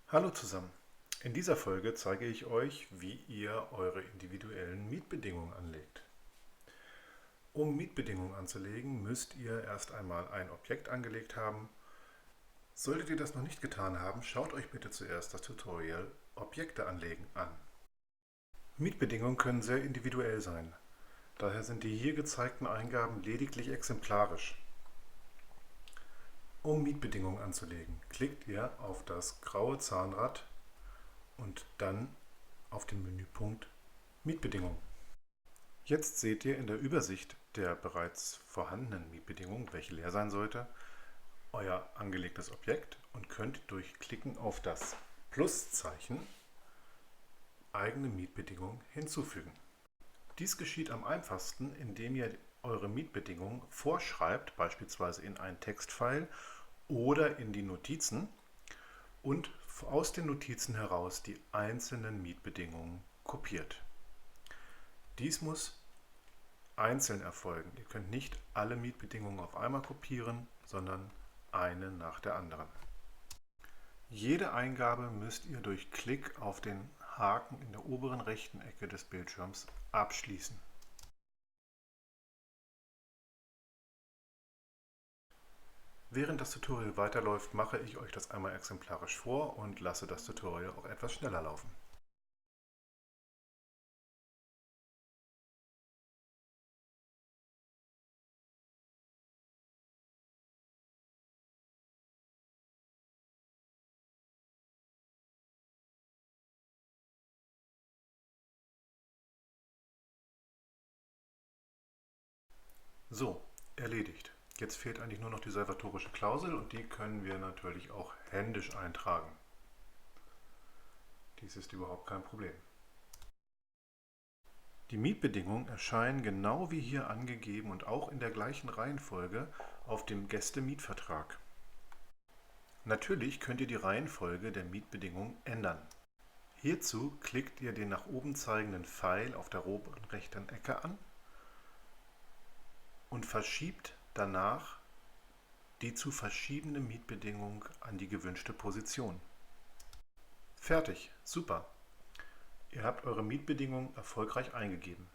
Hallo zusammen. In dieser Folge zeige ich euch, wie ihr eure individuellen Mietbedingungen anlegt. Um Mietbedingungen anzulegen, müsst ihr erst einmal ein Objekt angelegt haben. Solltet ihr das noch nicht getan haben, schaut euch bitte zuerst das Tutorial Objekte anlegen an. Mietbedingungen können sehr individuell sein. Daher sind die hier gezeigten Eingaben lediglich exemplarisch. Um Mietbedingungen anzulegen, klickt ihr auf das graue Zahnrad und dann auf den Menüpunkt Mietbedingungen. Jetzt seht ihr in der Übersicht der bereits vorhandenen Mietbedingungen, welche leer sein sollte, euer angelegtes Objekt und könnt durch Klicken auf das Pluszeichen eigene Mietbedingungen hinzufügen. Dies geschieht am einfachsten, indem ihr eure Mietbedingungen vorschreibt, beispielsweise in einen Textfile oder in die Notizen und aus den Notizen heraus die einzelnen Mietbedingungen kopiert. Dies muss einzeln erfolgen. Ihr könnt nicht alle Mietbedingungen auf einmal kopieren, sondern eine nach der anderen. Jede Eingabe müsst ihr durch Klick auf den Haken in der oberen rechten Ecke des Bildschirms abschließen. Während das Tutorial weiterläuft, mache ich euch das einmal exemplarisch vor und lasse das Tutorial auch etwas schneller laufen. So, erledigt. Jetzt fehlt eigentlich nur noch die salvatorische Klausel und die können wir natürlich auch händisch eintragen. Dies ist überhaupt kein Problem. Die Mietbedingungen erscheinen genau wie hier angegeben und auch in der gleichen Reihenfolge auf dem Gäste-Mietvertrag. Natürlich könnt ihr die Reihenfolge der Mietbedingungen ändern. Hierzu klickt ihr den nach oben zeigenden Pfeil auf der oberen rechten Ecke an und verschiebt danach die zu verschiebende Mietbedingung an die gewünschte Position. Fertig, super! Ihr habt eure Mietbedingungen erfolgreich eingegeben.